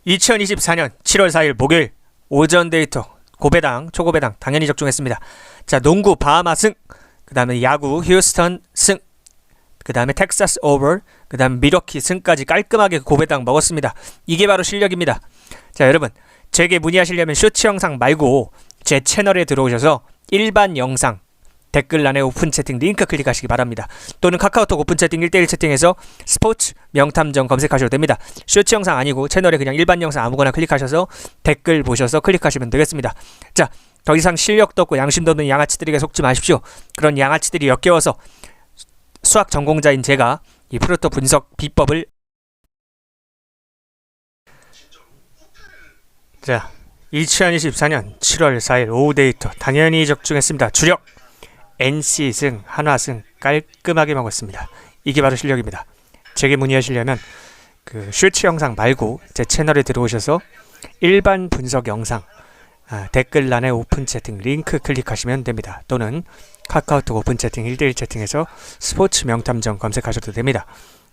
2024년 7월 4일 목요일 오전 데이터 고배당, 초고배당 당연히 적중했습니다. 자, 농구 바하마 승, 그 다음에 야구 휴스턴 승, 그 다음에 텍사스 오버, 그 다음에 미러키 승까지 깔끔하게 고배당 먹었습니다. 이게 바로 실력입니다. 자, 여러분 제게 문의하시려면 쇼츠 영상 말고 제 채널에 들어오셔서 일반 영상 댓글란에 오픈 채팅 링크 클릭하시기 바랍니다. 또는 카카오톡 오픈 채팅 1대1 채팅에서 스포츠 명탐정 검색하셔도 됩니다. 쇼츠 영상 아니고 채널에 그냥 일반 영상 아무거나 클릭하셔서 댓글 보셔서 클릭하시면 되겠습니다. 자, 더 이상 실력도 없고 양심도 없는 양아치들에게 속지 마십시오. 그런 양아치들이 역겨워서 수학 전공자인 제가 이 프로토 분석 비법을 자 2024년 7월 4일 오후 데이터 당연히 적중했습니다. 주력 NC승, 한화승 깔끔하게 먹었습니다. 이게 바로 실력입니다. 제게 문의하시려면 그 쇼츠 영상 말고 제 채널에 들어오셔서 일반 분석 영상 댓글란에 오픈 채팅 링크 클릭하시면 됩니다. 또는 카카오톡 오픈 채팅 1대1 채팅에서 스포츠 명탐정 검색하셔도 됩니다.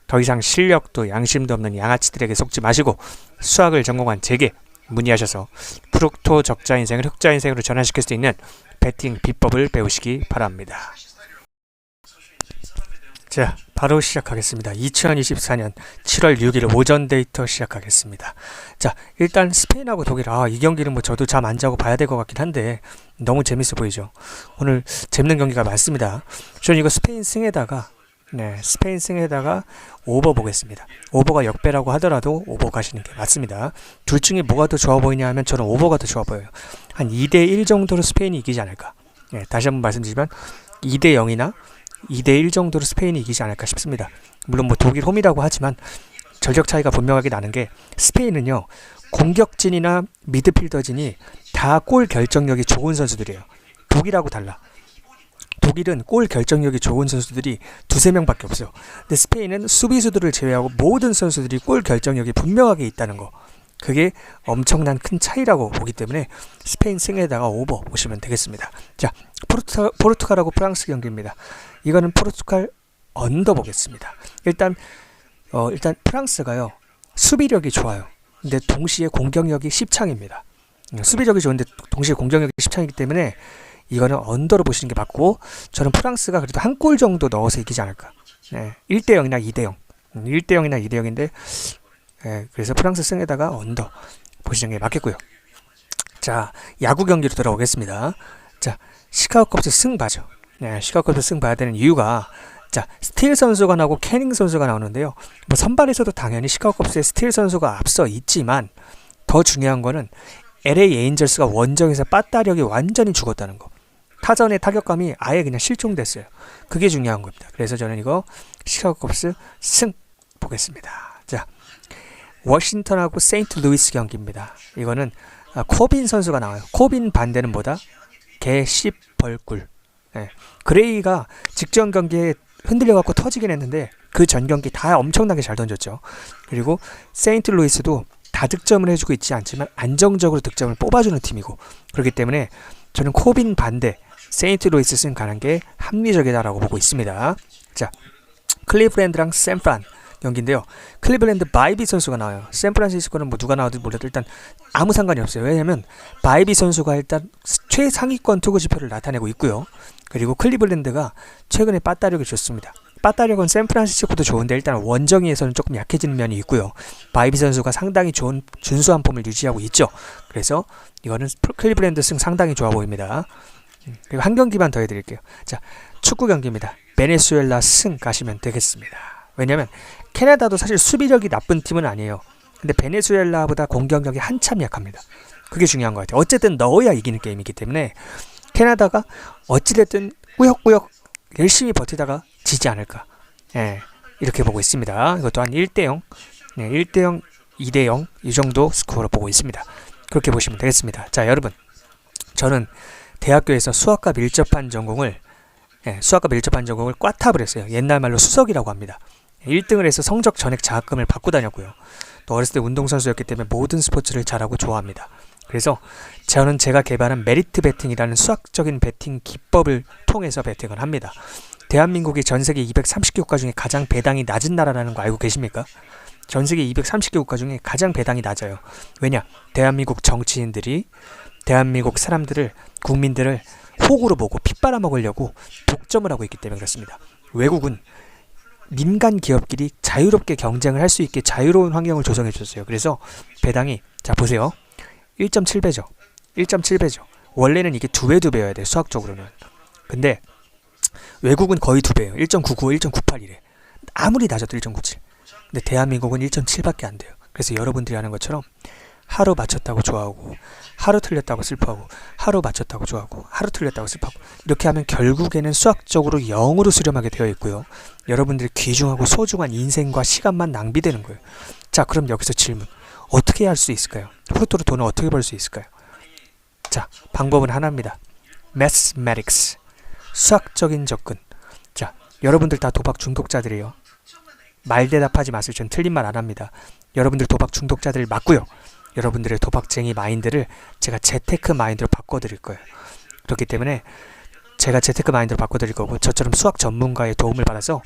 더 이상 실력도 양심도 없는 양아치들에게 속지 마시고 수학을 전공한 제게 문의하셔서 프로토 적자 인생을 흑자 인생으로 전환시킬 수 있는 배팅 비법을 배우시기 바랍니다. 자, 바로 시작하겠습니다. 2024년 7월 6일 오전 데이터 시작하겠습니다. 자, 일단 스페인하고 독일, 이 경기는 뭐 저도 잠 안 자고 봐야 될 것 같긴 한데 너무 재밌어 보이죠. 오늘 재밌는 경기가 많습니다. 저는 이거 스페인 승에다가 오버 보겠습니다. 오버가 역배라고 하더라도 오버 가시는 게 맞습니다. 둘 중에 뭐가 더 좋아 보이냐 하면 저는 오버가 더 좋아 보여요. 한 2대1 정도로 스페인이 이기지 않을까. 다시 한번 말씀드리지만 2대0이나 2대1 정도로 스페인이 이기지 않을까 싶습니다. 물론 뭐 독일 홈이라고 하지만 전력 차이가 분명하게 나는 게 스페인은요, 공격진이나 미드필더진이 다 골 결정력이 좋은 선수들이에요. 독일하고 달라. 독일은 골 결정력이 좋은 선수들이 두세 명밖에 없어요. 근데 스페인은 수비수들을 제외하고 모든 선수들이 골 결정력이 분명하게 있다는 거. 그게 엄청난 큰 차이라고 보기 때문에 스페인 승에다가 오버 보시면 되겠습니다. 자, 포르투갈하고 프랑스 경기입니다. 이거는 포르투갈 언더 보겠습니다. 일단 프랑스가요, 수비력이 좋아요. 근데 동시에 공격력이 십창입니다. 수비력이 좋은데 동시에 공격력이 십창이기 때문에 이거는 언더로 보시는 게 맞고, 저는 프랑스가 그래도 한 골 정도 넣어서 이기지 않을까. 1대0이나 2대0. 1대0이나 2대0인데 그래서 프랑스 승에다가 언더 보시는 게 맞겠고요. 자, 야구 경기로 돌아오겠습니다. 자, 시카고 컵스 승 봐죠. 시카고 컵스 승 봐야 되는 이유가, 자, 스틸 선수가 나오고 캐닝 선수가 나오는데요. 뭐 선발에서도 당연히 시카고 컵스의 스틸 선수가 앞서 있지만 더 중요한 거는 LA 에인절스가 원정에서 빠따력이 완전히 죽었다는 거. 타선의 타격감이 아예 그냥 실종됐어요. 그게 중요한 겁니다. 그래서 저는 이거 시카고 컵스 승 보겠습니다. 자, 워싱턴하고 세인트루이스 경기입니다. 이거는 코빈 선수가 나와요. 코빈 반대는 뭐다? 개 씹벌꿀. 그레이가 직전 경기에 흔들려갖고 터지긴 했는데 그 전 경기 다 엄청나게 잘 던졌죠. 그리고 세인트루이스도 다득점을 해주고 있지 않지만 안정적으로 득점을 뽑아주는 팀이고, 그렇기 때문에 저는 코빈 반대 세인트루이스 승 가는 게 합리적이다라고 보고 있습니다. 자, 클리블랜드랑 샌프란 경기인데요. 클리블랜드 바이비 선수가 나와요. 샌프란시스코는 뭐 누가 나와도 몰라도 일단 아무 상관이 없어요. 왜냐하면 바이비 선수가 일단 최상위권 투구 지표를 나타내고 있고요. 그리고 클리블랜드가 최근에 빠따력이 좋습니다. 빠따력은 샌프란시스코도 좋은데 일단 원정이에서는 조금 약해지는 면이 있고요. 바이비 선수가 상당히 좋은 준수한 폼을 유지하고 있죠. 그래서 이거는 클리블랜드 승 상당히 좋아 보입니다. 그리고 한 경기만 더 해드릴게요. 자, 축구 경기입니다. 베네수엘라 승 가시면 되겠습니다. 왜냐면 캐나다도 사실 수비력이 나쁜 팀은 아니에요. 근데 베네수엘라보다 공격력이 한참 약합니다. 그게 중요한 것 같아요. 어쨌든 넣어야 이기는 게임이기 때문에 캐나다가 어찌됐든 꾸역꾸역 열심히 버티다가 지지 않을까. 이렇게 보고 있습니다. 이것 또한 1대0, 1대0, 2대0 이 정도 스코어로 보고 있습니다. 그렇게 보시면 되겠습니다. 자, 여러분, 저는 대학교에서 수학과 밀접한 전공을 꽈탑을 했어요. 옛날 말로 수석이라고 합니다. 1등을 해서 성적 전액 장학금을 받고 다녔고요. 또 어렸을 때 운동선수였기 때문에 모든 스포츠를 잘하고 좋아합니다. 그래서 저는 제가 개발한 메리트 베팅이라는 수학적인 베팅 기법을 통해서 베팅을 합니다. 대한민국이 전 세계 230개국가 중에 가장 배당이 낮은 나라라는 거 알고 계십니까? 전 세계 230개 국가 중에 가장 배당이 낮아요. 왜냐? 대한민국 정치인들이 대한민국 사람들을, 국민들을 호구로 보고 핏 빨아먹으려고 독점을 하고 있기 때문에 그렇습니다. 외국은 민간 기업끼리 자유롭게 경쟁을 할 수 있게 자유로운 환경을 조성해 줬어요. 그래서 배당이, 자 보세요, 1.7배죠. 1.7배죠. 원래는 이게 2배여야 돼, 수학적으로는. 근데 외국은 거의 2배예요. 1.99, 1.98이래. 아무리 낮아도 1.97. 근데 대한민국은 1.7밖에 안 돼요. 그래서 여러분들이 하는 것처럼 하루 맞췄다고 좋아하고, 하루 틀렸다고 슬퍼하고, 하루 맞췄다고 좋아하고, 하루 틀렸다고 슬퍼하고, 이렇게 하면 결국에는 수학적으로 0으로 수렴하게 되어 있고요. 여러분들의 귀중하고 소중한 인생과 시간만 낭비되는 거예요. 자, 그럼 여기서 질문. 어떻게 할 수 있을까요? 프로토로 돈을 어떻게 벌 수 있을까요? 자, 방법은 하나입니다. Mathematics. 수학적인 접근. 자, 여러분들 다 도박 중독자들이에요. 말대답하지 마세요. 전 틀린 말 안 합니다. 여러분들 도박 중독자들을 맞고요. 여러분들의 도박쟁이 마인드를 제가 재테크 마인드로 바꿔드릴 거예요. 그렇기 때문에 제가 재테크 마인드로 바꿔드릴 거고, 저처럼 수학 전문가의 도움을 받아서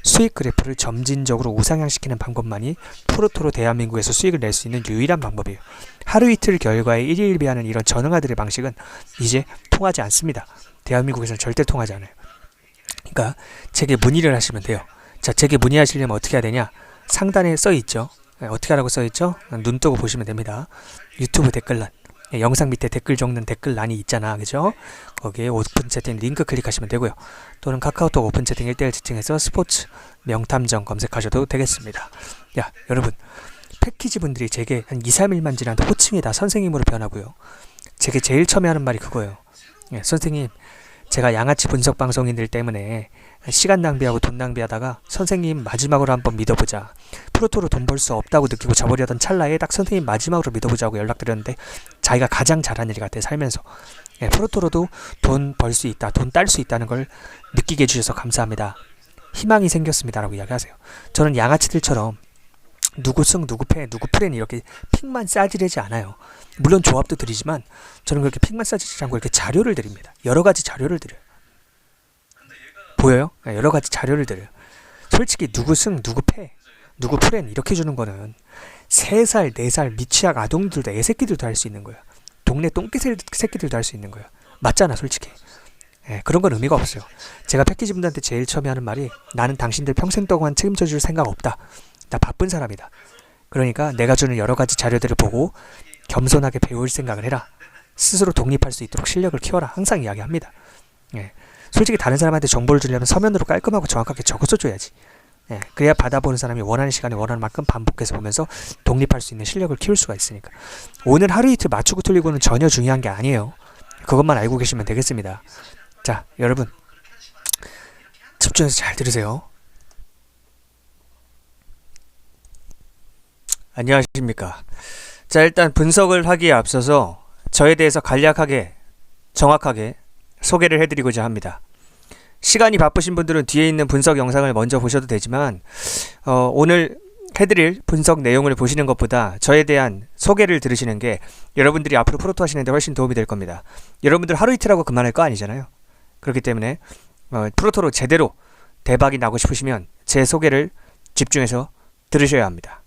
수익 그래프를 점진적으로 우상향시키는 방법만이 프로토로 대한민국에서 수익을 낼 수 있는 유일한 방법이에요. 하루 이틀 결과에 일일비하는 이런 전응아들의 방식은 이제 통하지 않습니다. 대한민국에서는 절대 통하지 않아요. 그러니까 제게 문의를 하시면 돼요. 자, 제게 문의하시려면 어떻게 해야 되냐? 상단에 써있죠. 어떻게 하라고 써있죠? 눈 뜨고 보시면 됩니다. 유튜브 댓글란, 영상 밑에 댓글 적는 댓글란이 있잖아, 그죠? 거기에 오픈 채팅 링크 클릭하시면 되고요. 또는 카카오톡 오픈 채팅 1대1 채팅에서 스포츠 명탐정 검색하셔도 되겠습니다. 야, 여러분, 패키지 분들이 제게 한 2, 3일만 지난 호칭이 다 선생님으로 변하고요. 제게 제일 처음에 하는 말이 그거예요. 선생님, 제가 양아치 분석 방송인들 때문에 시간 낭비하고 돈 낭비하다가 선생님 마지막으로 한번 믿어보자. 프로토로 돈 벌 수 없다고 느끼고 저버리던 찰나에 딱 선생님 마지막으로 믿어보자고 연락드렸는데, 자기가 가장 잘한 일 같아요, 살면서. 프로토로도 돈 벌 수 있다, 돈 딸 수 있다는 걸 느끼게 해주셔서 감사합니다. 희망이 생겼습니다 라고 이야기하세요. 저는 양아치들처럼 누구 승, 누구 패, 누구 프렌 이렇게 픽만 싸지르지 않아요. 물론 조합도 드리지만 저는 그렇게 픽만 싸지르지 않고 이렇게 자료를 드립니다. 여러 가지 자료를 드려요. 보여요? 여러 가지 자료를 드려요. 솔직히 누구 승, 누구 패, 누구 프렌 이렇게 주는 거는 3살, 4살 미취학 아동들도, 애새끼들도 할 수 있는 거예요. 동네 똥개 새끼들도 할 수 있는 거예요. 맞잖아, 솔직히. 그런 건 의미가 없어요. 제가 패키지 분들한테 제일 처음에 하는 말이, 나는 당신들 평생 동안 책임져 줄 생각 없다. 나 바쁜 사람이다. 그러니까 내가 주는 여러 가지 자료들을 보고 겸손하게 배울 생각을 해라. 스스로 독립할 수 있도록 실력을 키워라. 항상 이야기합니다. 솔직히 다른 사람한테 정보를 주려면 서면으로 깔끔하고 정확하게 적어서 줘야지. 그래야 받아보는 사람이 원하는 시간에 원하는 만큼 반복해서 보면서 독립할 수 있는 실력을 키울 수가 있으니까. 오늘 하루 이틀 맞추고 틀리고는 전혀 중요한 게 아니에요. 그것만 알고 계시면 되겠습니다. 자, 여러분, 집중해서 잘 들으세요. 안녕하십니까. 자, 일단 분석을 하기에 앞서서 저에 대해서 간략하게, 정확하게 소개를 해드리고자 합니다. 시간이 바쁘신 분들은 뒤에 있는 분석 영상을 먼저 보셔도 되지만, 오늘 해드릴 분석 내용을 보시는 것보다 저에 대한 소개를 들으시는 게 여러분들이 앞으로 프로토 하시는데 훨씬 도움이 될 겁니다. 여러분들 하루 이틀하고 그만할 거 아니잖아요. 그렇기 때문에 프로토로 제대로 대박이 나고 싶으시면 제 소개를 집중해서 들으셔야 합니다.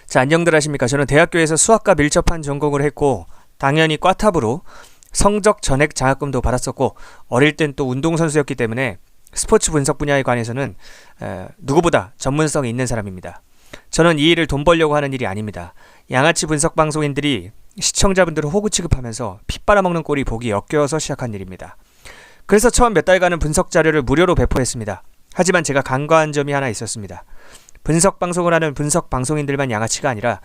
자, 안녕들 하십니까. 저는 대학교에서 수학과 밀접한 전공을 했고, 당연히 과탑으로 성적 전액 장학금도 받았었고, 어릴 땐 또 운동선수였기 때문에 스포츠 분석 분야에 관해서는 누구보다 전문성이 있는 사람입니다. 저는 이 일을 돈 벌려고 하는 일이 아닙니다. 양아치 분석 방송인들이 시청자분들을 호구 취급하면서 피 빨아먹는 꼴이 보기 역겨워서 시작한 일입니다. 그래서 처음 몇 달간은 분석 자료를 무료로 배포했습니다. 하지만 제가 간과한 점이 하나 있었습니다. 분석 방송을 하는 분석 방송인들만 양아치가 아니라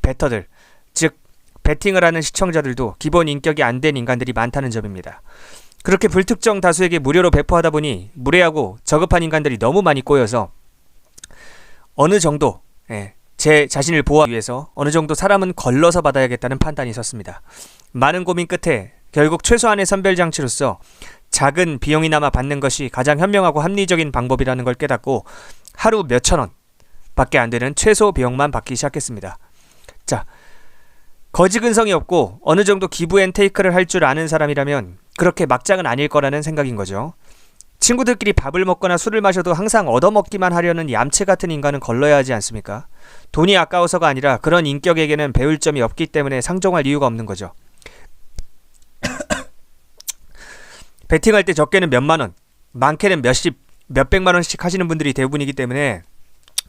베터들, 즉 베팅을 하는 시청자들도 기본 인격이 안 된 인간들이 많다는 점입니다. 그렇게 불특정 다수에게 무료로 배포하다 보니 무례하고 저급한 인간들이 너무 많이 꼬여서 어느 정도 제 자신을 보호하기 위해서 어느 정도 사람은 걸러서 받아야겠다는 판단이 섰습니다. 많은 고민 끝에 결국 최소한의 선별장치로서 작은 비용이나마 받는 것이 가장 현명하고 합리적인 방법이라는 걸 깨닫고 하루 몇천 원 밖에 안 되는 최소 비용만 받기 시작했습니다. 자, 거지 근성이 없고 어느 정도 기브 앤 테이크를 할 줄 아는 사람이라면 그렇게 막장은 아닐 거라는 생각인 거죠. 친구들끼리 밥을 먹거나 술을 마셔도 항상 얻어먹기만 하려는 얌체 같은 인간은 걸러야 하지 않습니까? 돈이 아까워서가 아니라 그런 인격에게는 배울 점이 없기 때문에 상종할 이유가 없는 거죠. 베팅할 때 적게는 몇만 원, 많게는 몇십, 몇백만 원씩 하시는 분들이 대부분이기 때문에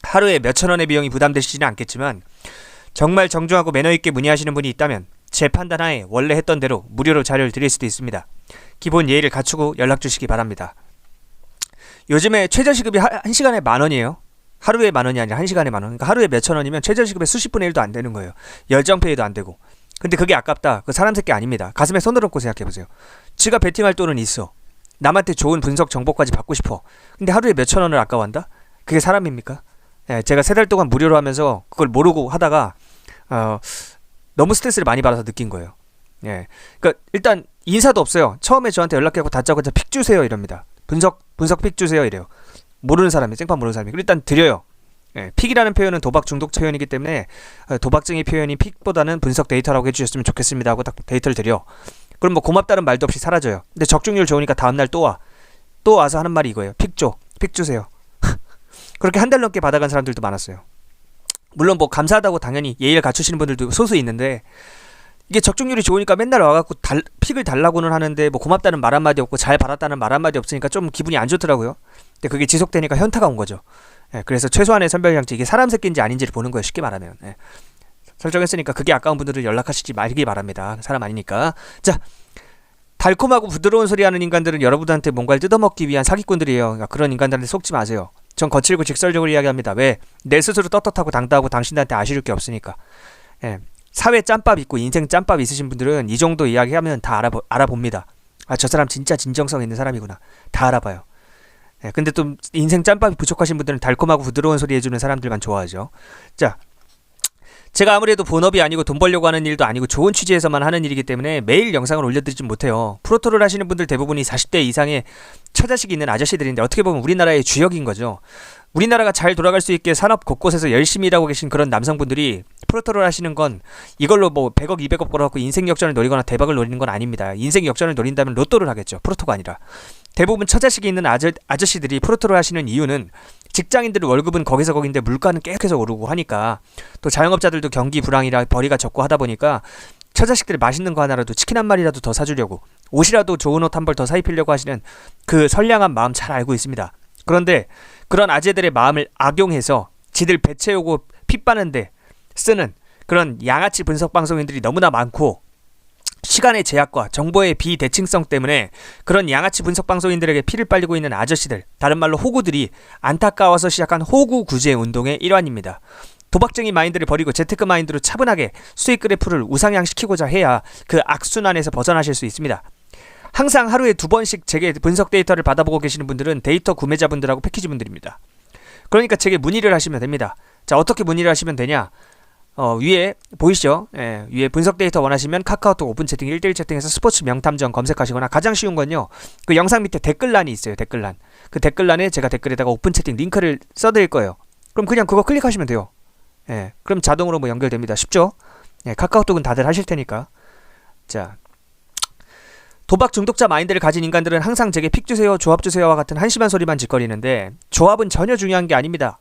하루에 몇천 원의 비용이 부담되시지는 않겠지만 정말 정중하고 매너있게 문의하시는 분이 있다면 제 판단하에 원래 했던 대로 무료로 자료를 드릴 수도 있습니다. 기본 예의를 갖추고 연락 주시기 바랍니다. 요즘에 최저시급이 1시간에 만원이에요. 하루에 만원이 아니라 1시간에 만원. 그러니까 하루에 몇천 원이면 최저시급의 수십분의 1도 안 되는 거예요. 열정페이도 안 되고. 근데 그게 아깝다. 그 사람 새끼 아닙니다. 가슴에 손을 얹고 생각해보세요. 지가 베팅할 돈은 있어. 남한테 좋은 분석 정보까지 받고 싶어. 근데 하루에 몇천 원을 아까워한다? 그게 사람입니까? 예, 제가 3달 동안 무료로 하면서 그걸 모르고 하다가 너무 스트레스를 많이 받아서 느낀 거예요. 예, 그러니까 일단 인사도 없어요. 처음에 저한테 연락해서 다짜고짜 픽 주세요 이럽니다. 분석 픽 주세요 이래요. 모르는 사람이, 생판 모르는 사람이. 일단 드려요. 예, 픽이라는 표현은 도박 중독 표현이기 때문에 도박증의 표현이 픽보다는 분석 데이터라고 해주셨으면 좋겠습니다 하고 딱 데이터를 드려. 그럼 뭐 고맙다는 말도 없이 사라져요. 근데 적중률 좋으니까 다음날 또 와. 또 와서 하는 말이 이거예요. 픽 줘. 픽 주세요. 그렇게 한 달 넘게 받아간 사람들도 많았어요. 물론 뭐 감사하다고 당연히 예의를 갖추시는 분들도 소수 있는데 이게 적중률이 좋으니까 맨날 와갖고 픽을 달라고는 하는데 뭐 고맙다는 말 한마디 없고 잘 받았다는 말 한마디 없으니까 좀 기분이 안 좋더라고요. 근데 그게 지속되니까 현타가 온 거죠. 예, 그래서 최소한의 선별장치, 이게 사람 새끼인지 아닌지를 보는 거예요. 쉽게 말하면. 예. 설정했으니까 그게 아까운 분들은 연락하시지 말기 바랍니다. 사람 아니니까. 자, 달콤하고 부드러운 소리 하는 인간들은 여러분한테 뭔가를 뜯어먹기 위한 사기꾼들이에요. 그러니까 그런 인간들한테 속지 마세요. 전 거칠고 직설적으로 이야기합니다. 왜? 내 스스로 떳떳하고 당당하고 당신한테 아쉬울 게 없으니까. 예. 사회 짬밥 있고 인생 짬밥 있으신 분들은 이 정도 이야기하면 다 알아봅니다. 아, 저 사람 진짜 진정성 있는 사람이구나. 다 알아봐요. 예. 근데 또 인생 짬밥이 부족하신 분들은 달콤하고 부드러운 소리 해주는 사람들만 좋아하죠. 자, 제가 아무래도 본업이 아니고 돈 벌려고 하는 일도 아니고 좋은 취지에서만 하는 일이기 때문에 매일 영상을 올려드리진 못해요. 프로토를 하시는 분들 대부분이 40대 이상의 처자식이 있는 아저씨들인데 어떻게 보면 우리나라의 주역인 거죠. 우리나라가 잘 돌아갈 수 있게 산업 곳곳에서 열심히 일하고 계신 그런 남성분들이 프로토를 하시는 건 이걸로 뭐 100억 200억 벌어갖고 인생 역전을 노리거나 대박을 노리는 건 아닙니다. 인생 역전을 노린다면 로또를 하겠죠. 프로토가 아니라. 대부분 처자식이 있는 아저씨들이 프로토를 하시는 이유는 직장인들의 월급은 거기서 거긴데 물가는 계속해서 오르고 하니까, 또 자영업자들도 경기 불황이라 벌이가 적고 하다 보니까 처자식들이 맛있는 거 하나라도, 치킨 한 마리라도 더 사주려고, 옷이라도 좋은 옷 한 벌 더 사입히려고 하시는 그 선량한 마음 잘 알고 있습니다. 그런데 그런 아재들의 마음을 악용해서 지들 배 채우고 피 빠는데 쓰는 그런 양아치 분석 방송인들이 너무나 많고, 시간의 제약과 정보의 비대칭성 때문에 그런 양아치 분석 방송인들에게 피를 빨리고 있는 아저씨들, 다른 말로 호구들이 안타까워서 시작한 호구 구제 운동의 일환입니다. 도박쟁이 마인드를 버리고 재테크 마인드로 차분하게 수익 그래프를 우상향시키고자 해야 그 악순환에서 벗어나실 수 있습니다. 항상 하루에 2번씩 제게 분석 데이터를 받아보고 계시는 분들은 데이터 구매자분들하고 패키지분들입니다. 그러니까 제게 문의를 하시면 됩니다. 자, 어떻게 문의를 하시면 되냐? 위에 보이시죠? 예, 위에 분석 데이터 원하시면 카카오톡 오픈 채팅 1대1 채팅에서 스포츠 명탐정 검색하시거나, 가장 쉬운 건요, 그 영상 밑에 댓글란이 있어요. 댓글란. 그 댓글란에 제가 댓글에다가 오픈 채팅 링크를 써드릴 거예요. 그럼 그냥 그거 클릭하시면 돼요. 예, 그럼 자동으로 뭐 연결됩니다. 쉽죠? 예, 카카오톡은 다들 하실 테니까. 자, 도박 중독자 마인드를 가진 인간들은 항상 제게 픽 주세요, 조합 주세요와 같은 한심한 소리만 짓거리는데 조합은 전혀 중요한 게 아닙니다.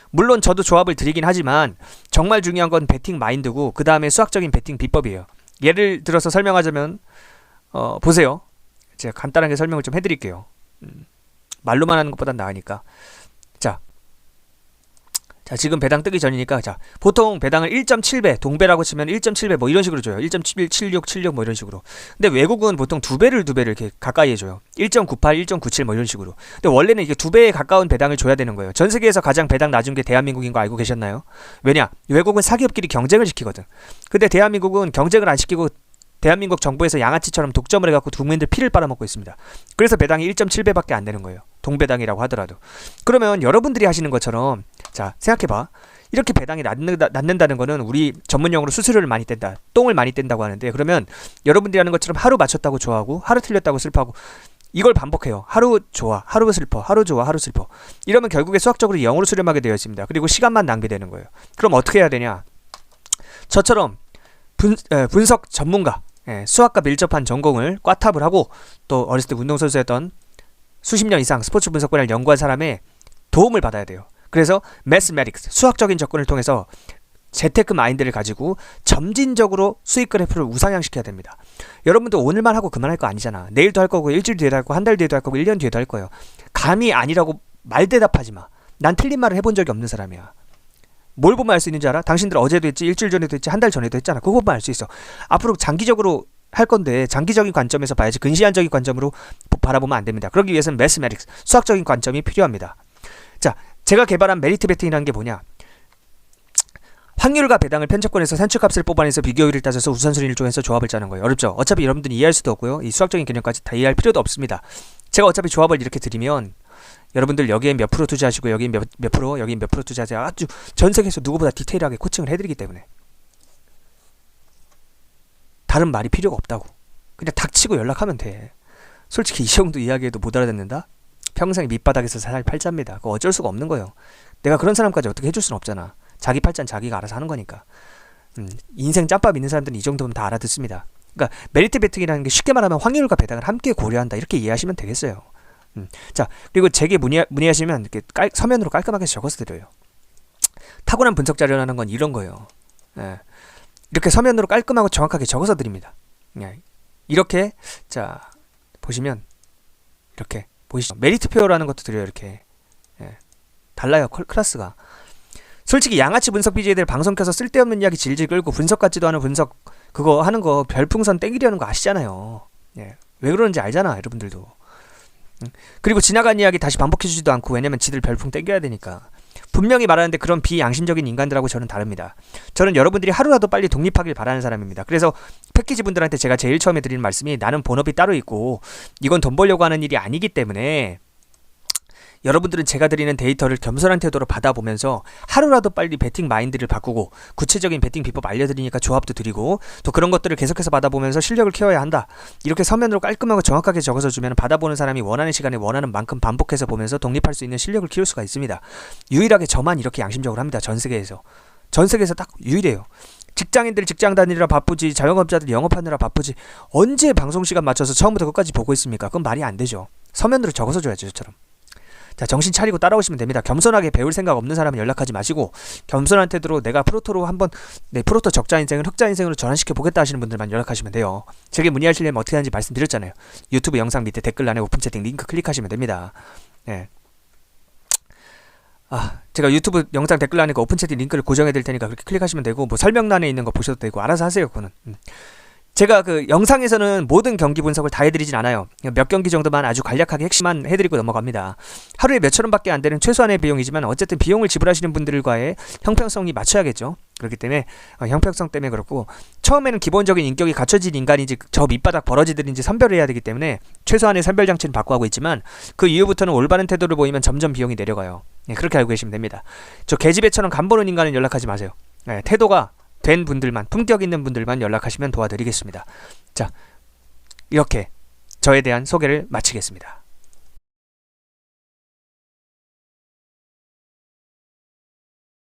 물론 저도 조합을 드리긴 하지만 정말 중요한 건 배팅 마인드고, 그 다음에 수학적인 배팅 비법이에요. 예를 들어서 설명하자면 보세요. 제가 간단하게 설명을 좀 해드릴게요. 말로만 하는 것보단 나으니까. 자, 지금 배당 뜨기 전이니까, 자, 보통 배당을 1.7배, 동배라고 치면 1.7배 뭐 이런 식으로 줘요. 1.76 뭐 이런 식으로. 근데 외국은 보통 2배를 이렇게 가까이 해줘요. 1.98, 1.97 뭐 이런 식으로. 근데 원래는 이게 2배에 가까운 배당을 줘야 되는 거예요. 전 세계에서 가장 배당 낮은 게 대한민국인 거 알고 계셨나요? 왜냐? 외국은 사기업끼리 경쟁을 시키거든. 근데 대한민국은 경쟁을 안 시키고 대한민국 정부에서 양아치처럼 독점을 해갖고 국민들 피를 빨아먹고 있습니다. 그래서 배당이 1.7배밖에 안 되는 거예요. 동배당이라고 하더라도. 그러면 여러분들이 하시는 것처럼, 자, 생각해봐. 이렇게 배당이 낮는다는 거는 우리 전문용어로 수수료를 많이 뗀다, 똥을 많이 뗀다고 하는데, 그러면 여러분들이 하는 것처럼 하루 맞췄다고 좋아하고 하루 틀렸다고 슬퍼하고 이걸 반복해요. 하루 좋아, 하루 슬퍼, 하루 좋아, 하루 슬퍼. 이러면 결국에 수학적으로 0으로 수렴하게 되어 있습니다. 그리고 시간만 낭비되는 거예요. 그럼 어떻게 해야 되냐? 저처럼 분석 전문가, 수학과 밀접한 전공을 꽈탑을 하고, 또 어렸을 때 운동선수였던 수십 년 이상 스포츠 분석 분야를 연구한 사람의 도움을 받아야 돼요. 그래서 매스매틱스, 수학적인 접근을 통해서 재테크 마인드를 가지고 점진적으로 수익 그래프를 우상향시켜야 됩니다. 여러분도 오늘만 하고 그만할 거 아니잖아. 내일도 할 거고, 일주일 뒤에도 할 거고, 한 달 뒤에도 할 거고, 1년 뒤에도 할 거예요. 감이 아니라고 말대답하지 마. 난 틀린 말을 해본 적이 없는 사람이야. 뭘 보면 알 수 있는지 알아? 당신들 어제도 했지, 일주일 전에도 했지, 한 달 전에도 했잖아. 그거 보면 알 수 있어. 앞으로 장기적으로 할 건데 장기적인 관점에서 봐야지 근시안적인 관점으로 바라보면 안 됩니다. 그러기 위해서는 매스매틱스, 수학적인 관점이 필요합니다. 자, 제가 개발한 메리트 베팅이라는 게 뭐냐? 확률과 배당을 편집권에서 산출값을 뽑아내서 비교율을 따져서 우선순위를 정해서 조합을 짜는 거예요. 어렵죠? 어차피 여러분들이 이해할 수도 없고요. 이 수학적인 개념까지 다 이해할 필요도 없습니다. 제가 어차피 조합을 이렇게 드리면 여러분들 여기에 몇 프로 투자하시고 여기 몇 프로, 여기 몇 프로 투자하세요. 아주 전 세계에서 누구보다 디테일하게 코칭을 해드리기 때문에 다른 말이 필요가 없다고. 그냥 닥치고 연락하면 돼. 솔직히 이 정도 이야기해도 못 알아듣는다? 평생 밑바닥에서 살 팔자입니다. 그거 어쩔 수가 없는 거예요. 내가 그런 사람까지 어떻게 해줄 수는 없잖아. 자기 팔자는 자기가 알아서 하는 거니까. 인생 짬밥 있는 사람들은 이 정도면 다 알아듣습니다. 그러니까 메리트 베팅이라는 게 쉽게 말하면 확률과 배당을 함께 고려한다, 이렇게 이해하시면 되겠어요. 자, 그리고 제게 문의하시면 이렇게 서면으로 깔끔하게 적어서 드려요. 타고난 분석 자료라는 건 이런 거예요. 예. 이렇게 서면으로 깔끔하고 정확하게 적어서 드립니다. 예. 이렇게, 자, 보시면 이렇게 보이시죠? 메리트표라는 것도 드려요. 이렇게. 예. 달라요, 클래스가. 솔직히 양아치 분석 BJ들 방송 켜서 쓸데없는 이야기 질질 끌고 분석 같지도 않은 분석 그거 하는 거 별풍선 땡기려는 거 아시잖아요. 예. 왜 그러는지 알잖아, 여러분들도. 그리고 지나간 이야기 다시 반복해주지도 않고, 왜냐면 지들 별풍 땡겨야 되니까. 분명히 말하는데 그런 비양심적인 인간들하고 저는 다릅니다. 저는 여러분들이 하루라도 빨리 독립하길 바라는 사람입니다. 그래서 패키지 분들한테 제가 제일 처음에 드리는 말씀이, 나는 본업이 따로 있고 이건 돈 벌려고 하는 일이 아니기 때문에 여러분들은 제가 드리는 데이터를 겸손한 태도로 받아보면서 하루라도 빨리 베팅 마인드를 바꾸고 구체적인 베팅 비법 알려드리니까 조합도 드리고, 또 그런 것들을 계속해서 받아보면서 실력을 키워야 한다, 이렇게 서면으로 깔끔하고 정확하게 적어서 주면 받아보는 사람이 원하는 시간에 원하는 만큼 반복해서 보면서 독립할 수 있는 실력을 키울 수가 있습니다. 유일하게 저만 이렇게 양심적으로 합니다. 전 세계에서 딱 유일해요. 직장인들 직장 다니느라 바쁘지, 자영업자들 영업하느라 바쁘지, 언제 방송시간 맞춰서 처음부터 끝까지 보고 있습니까? 그건 말이 안 되죠. 서면으로 적어서 줘야죠, 저처럼. 자, 정신 차리고 따라오시면 됩니다. 겸손하게 배울 생각 없는 사람은 연락하지 마시고, 겸손한 태도로 내가 프로토로 한번 내 프로토 적자 인생을 흑자 인생으로 전환시켜 보겠다 하시는 분들만 연락하시면 돼요. 제게 문의하시려면 어떻게 하는지 말씀드렸잖아요. 유튜브 영상 밑에 댓글란에 오픈 채팅 링크 클릭하시면 됩니다. 예. 제가 유튜브 영상 댓글란에 오픈 채팅 링크를 고정해 드릴 테니까 그렇게 클릭하시면 되고, 뭐 설명란에 있는 거 보셔도 되고, 알아서 하세요. 그거는. 제가 그 영상에서는 모든 경기 분석을 다 해드리진 않아요. 몇 경기 정도만 아주 간략하게 핵심만 해드리고 넘어갑니다. 하루에 몇천 원밖에 안 되는 최소한의 비용이지만 어쨌든 비용을 지불하시는 분들과의 형평성이 맞춰야겠죠. 그렇기 때문에 형평성 때문에 그렇고, 처음에는 기본적인 인격이 갖춰진 인간인지 저 밑바닥 버러지들인지 선별을 해야 되기 때문에 최소한의 선별 장치는 받고 하고 있지만, 그 이후부터는 올바른 태도를 보이면 점점 비용이 내려가요. 그렇게 알고 계시면 됩니다. 저 계집애처럼 간보는 인간은 연락하지 마세요. 태도가 된 분들만, 품격 있는 분들만 연락하시면 도와드리겠습니다. 자, 이렇게 저에 대한 소개를 마치겠습니다.